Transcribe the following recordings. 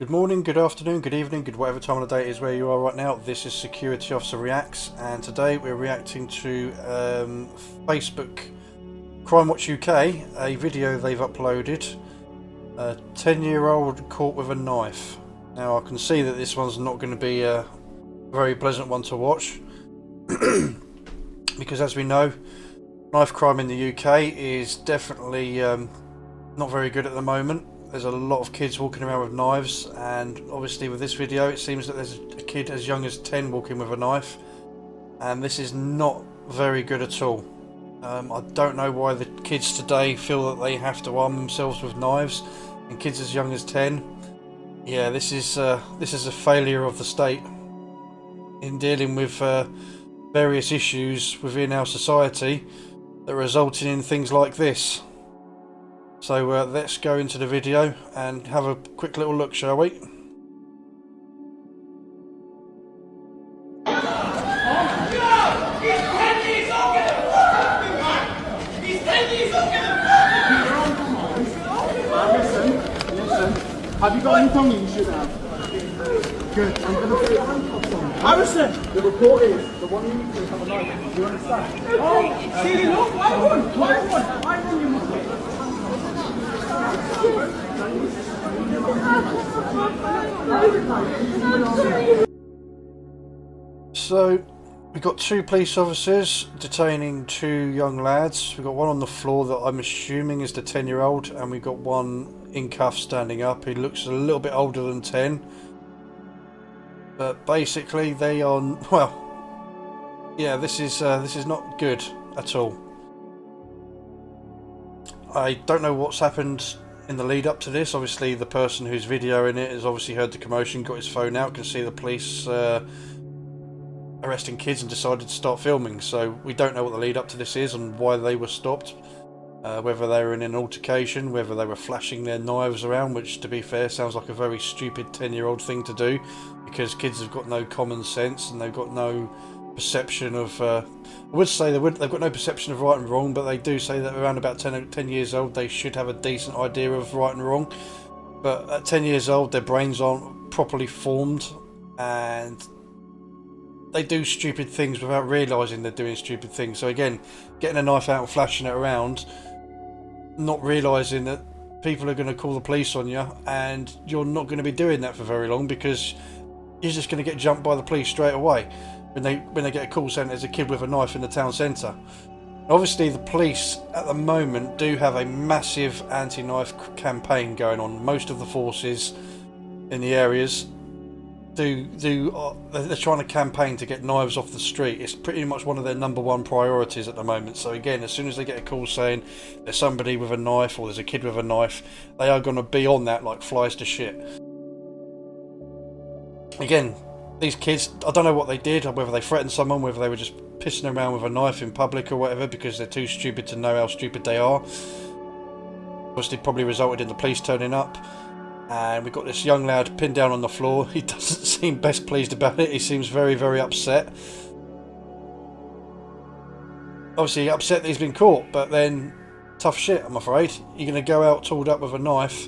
Good morning, good afternoon, good evening, good whatever time of the day it is where you are right now. This is Security Officer Reacts, and today we're reacting to Facebook Crime Watch UK, a video they've uploaded. A 10-year-old caught with a knife. Now I can see that this one's not going to be a very pleasant one to watch because, as we know, knife crime in the UK is definitely not very good at the moment. There's a lot of kids walking around with knives, and obviously with this video it seems that there's a kid as young as 10 walking with a knife, and this is not very good at all. I don't know why the kids today feel that they have to arm themselves with knives, and kids as young as 10. Yeah, this is a failure of the state in dealing with various issues within our society that are resulting in things like this. So let's go into the video and have a quick little look, shall we? Listen. Have you got any tongue issue now? Good. I'm going to put your handcuffs on. Harrison! The report is the one you need to have a knife. Do you understand? Oh, see, look, why won you must wait. So we've got two police officers detaining two young lads. We've got one on the floor that I'm assuming is the 10-year-old, and we've got one in cuffs standing up. He looks a little bit older than 10, but basically they are, well, yeah, this is not good at all. I don't know what's happened in the lead up to this. Obviously the person who's videoing it has obviously heard the commotion, got his phone out, can see the police arresting kids, and decided to start filming. So we don't know what the lead up to this is and why they were stopped, whether they were in an altercation, whether they were flashing their knives around, which, to be fair, sounds like a very stupid 10-year-old thing to do, because kids have got no common sense and they've got no perception of I would say they've got no perception of right and wrong, but they do say that around about 10 years old they should have a decent idea of right and wrong. But at 10 years old their brains aren't properly formed, and they do stupid things without realising they're doing stupid things. So again, getting a knife out and flashing it around, not realising that people are going to call the police on you, and you're not going to be doing that for very long, because you're just going to get jumped by the police straight away when they get a call saying there's a kid with a knife in the town centre. Obviously the police at the moment do have a massive anti-knife campaign going on. Most of the forces in the areas they're trying to campaign to get knives off the street. It's pretty much one of their #1 priorities at the moment. So again, as soon as they get a call saying there's somebody with a knife or there's a kid with a knife, they are going to be on that like flies to shit. Again, these kids, I don't know what they did, whether they threatened someone, whether they were just pissing around with a knife in public or whatever, because they're too stupid to know how stupid they are. Obviously probably resulted in the police turning up, and we've got this young lad pinned down on the floor. He doesn't seem best pleased about it. He seems very, very upset. Obviously upset that he's been caught, but then tough shit, I'm afraid. You're going to go out tooled up with a knife,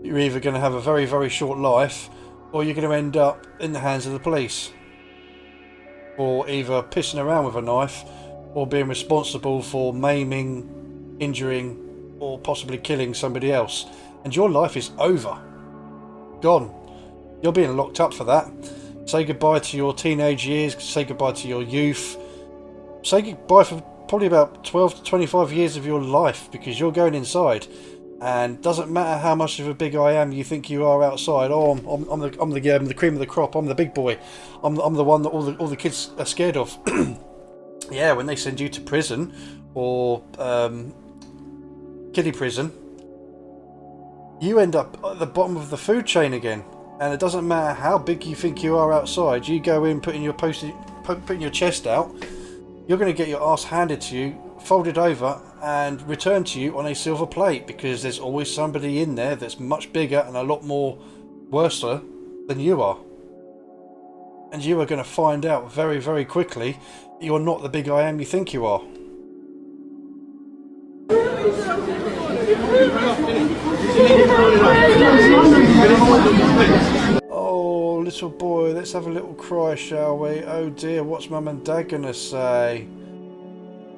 you're either going to have a very, very short life, or you're going to end up in the hands of the police, or either pissing around with a knife or being responsible for maiming, injuring, or possibly killing somebody else, and your life is over. Gone. You're being locked up for that. Say goodbye to your teenage years, say goodbye to your youth, say goodbye for probably about 12 to 25 years of your life, because you're going inside. And doesn't matter how much of a big I am you think you are outside. Oh, I'm the cream of the crop. I'm the big boy. I'm the one that all the kids are scared of. Yeah, when they send you to prison or kiddie prison, you end up at the bottom of the food chain again. And it doesn't matter how big you think you are outside. You go in putting your chest out, you're going to get your ass handed to you, folded over, and returned to you on a silver plate, because there's always somebody in there that's much bigger and a lot more worse than you are. And you are going to find out very, very quickly that you're not the big I am you think you are. boy, let's have a little cry, shall we? Oh dear, what's mum and dad gonna say?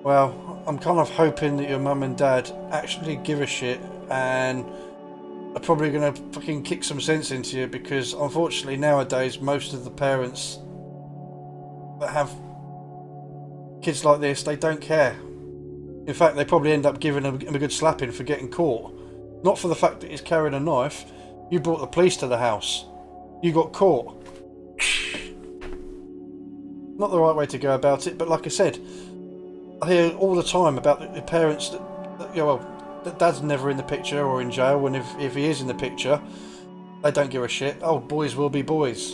Well, I'm kind of hoping that your mum and dad actually give a shit and are probably gonna fucking kick some sense into you, because unfortunately nowadays most of the parents that have kids like this, they don't care. In fact, they probably end up giving him a good slapping for getting caught. Not for the fact that he's carrying a knife. You brought the police to the house. You got caught. Not the right way to go about it, but like I said, I hear all the time about the parents that you know, well, that dad's never in the picture or in jail, and if he is in the picture, they don't give a shit. Oh, boys will be boys.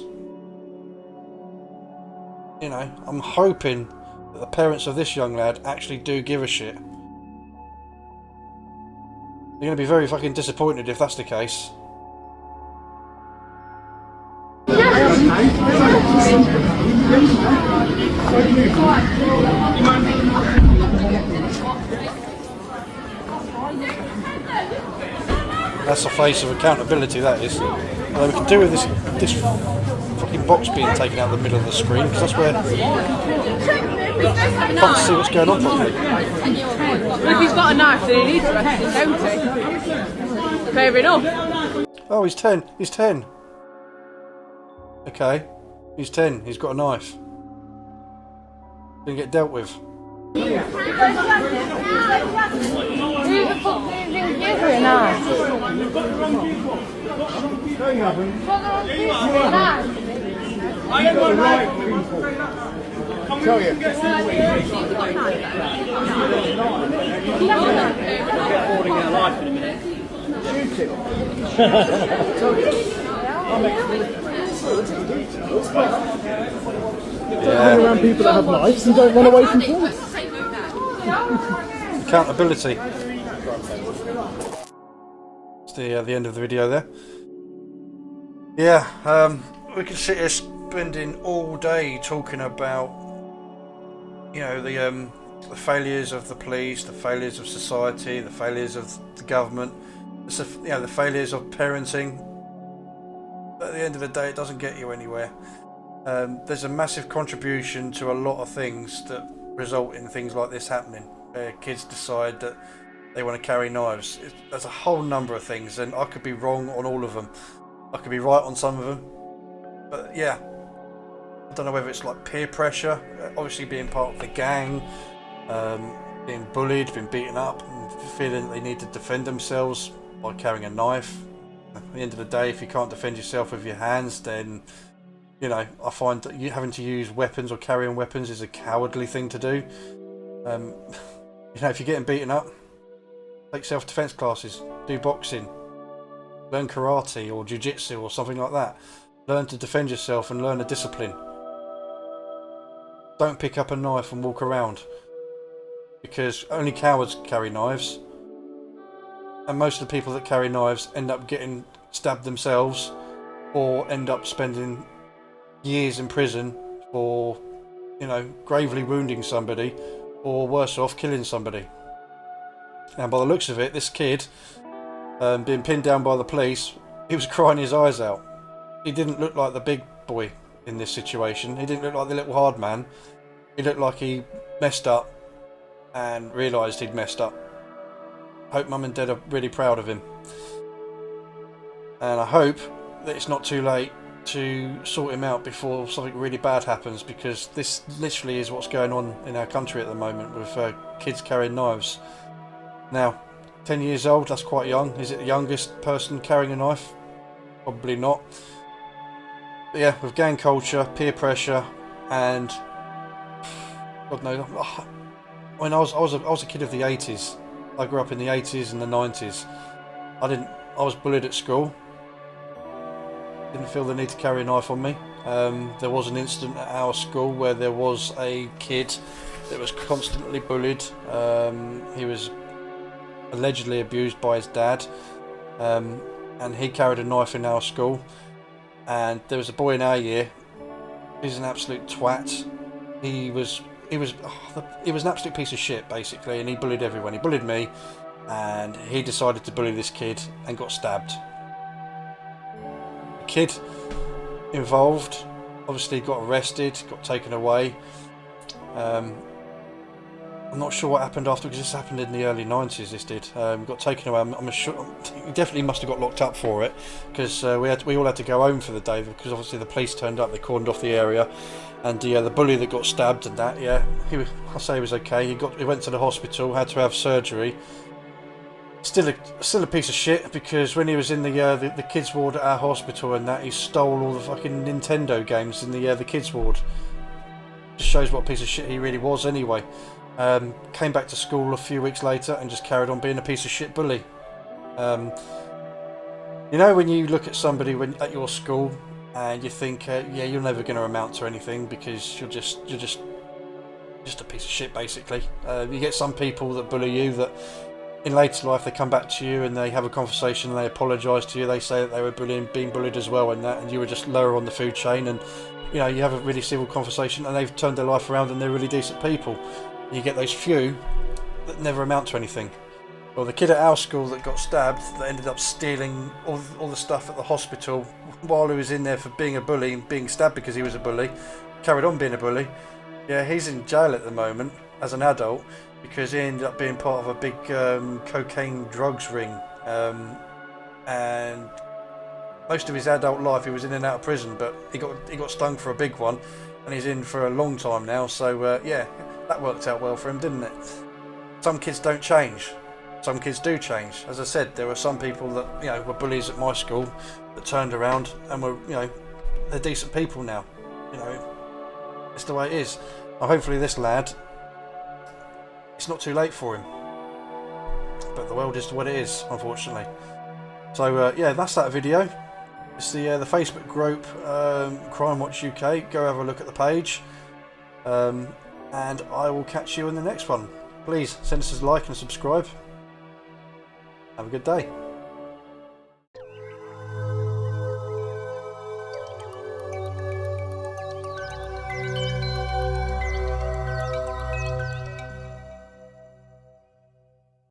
You know, I'm hoping that the parents of this young lad actually do give a shit. They're going to be very fucking disappointed if that's the case. That's the face of accountability, that is. Although we can do with this fucking box being taken out of the middle of the screen, because that's where you can't see what's going on properly. Well, if he's got a knife, then he needs to arrest him, don't he? Fair enough. Oh, he's 10. He's 10. Okay. He's 10. He's got a knife. Gonna get dealt with. Who the fuck do you think gives her a knife? No, you haven't. I You've got the right people. Tell you. Shoot him. Yeah. Don't around people that have knives and don't run away from police. Accountability. It's the end of the video there. Yeah, we could sit here spending all day talking about, you know, the failures of the police, the failures of society, the failures of the government, you know, the failures of parenting. But at the end of the day, it doesn't get you anywhere. There's a massive contribution to a lot of things that result in things like this happening, where kids decide that they want to carry knives. There's a whole number of things, and I could be wrong on all of them. I could be right on some of them. But yeah, I don't know whether it's like peer pressure, obviously being part of the gang, being bullied, being beaten up, and feeling that they need to defend themselves by carrying a knife. At the end of the day, if you can't defend yourself with your hands, then, you know, I find that having to use weapons or carrying weapons is a cowardly thing to do. You know, if you're getting beaten up, take self-defense classes, do boxing, learn karate or jiu-jitsu or something like that. Learn to defend yourself and learn a discipline. Don't pick up a knife and walk around, because only cowards carry knives, and most of the people that carry knives end up getting stabbed themselves or end up spending years in prison for, you know, gravely wounding somebody, or worse off, killing somebody. And by the looks of it, this kid, being pinned down by the police, he was crying his eyes out. He didn't look like the big boy in this situation. He didn't look like the little hard man. He looked like he messed up and realised he'd messed up. Hope mum and dad are really proud of him. And I hope that it's not too late to sort him out before something really bad happens, because this literally is what's going on in our country at the moment with kids carrying knives. Now, 10 years old, that's quite young. Is it the youngest person carrying a knife? Probably not. But yeah, with gang culture, peer pressure, and God knows, when I was a kid of the 80s. I grew up in the 80s and the 90s. I was bullied at school. Didn't feel the need to carry a knife on me. There was an incident at our school where there was a kid that was constantly bullied. He was allegedly abused by his dad, and he carried a knife in our school. And there was a boy in our year. He's an absolute twat. He was an absolute piece of shit, basically, and he bullied everyone. He bullied me, and he decided to bully this kid and got stabbed. The kid involved. Obviously got arrested, got taken away. I'm not sure what happened after, because this happened in the early 90s. This did. Got taken away. I'm sure he definitely must have got locked up for it, because we all had to go home for the day, because obviously the police turned up. They cordoned off the area, and the bully that got stabbed and that, yeah, I'll say he was okay. He went to the hospital, had to have surgery. Still a piece of shit, because when he was in the kids ward at our hospital and that, he stole all the fucking Nintendo games in the kids ward. Just shows what a piece of shit he really was anyway. Came back to school a few weeks later and just carried on being a piece of shit bully. You know, when you look at somebody at your school and you think, yeah, you're never going to amount to anything because you're just a piece of shit, basically. You get some people that bully you that in later life they come back to you and they have a conversation and they apologise to you. They say that they were being bullied as well, and that, and you were just lower on the food chain, and you know, you have a really civil conversation and they've turned their life around and they're really decent people. You get those few that never amount to anything. Well, the kid at our school that got stabbed, that ended up stealing all the stuff at the hospital while he was in there for being a bully and being stabbed because he was a bully, carried on being a bully. Yeah, he's in jail at the moment as an adult because he ended up being part of a big cocaine drugs ring, and most of his adult life he was in and out of prison, but he got stung for a big one and he's in for a long time now. So yeah, that worked out well for him, didn't it? Some kids don't change. Some kids do change. As I said, there were some people that, you know, were bullies at my school that turned around and were, you know, they're decent people now. You know, it's the way it is. Well, hopefully this lad, it's not too late for him. But the world is what it is, unfortunately. So yeah, that's that video. It's the Facebook group, Crime Watch UK. Go have a look at the page. And I will catch you in the next one. Please send us a like and subscribe. Have a good day.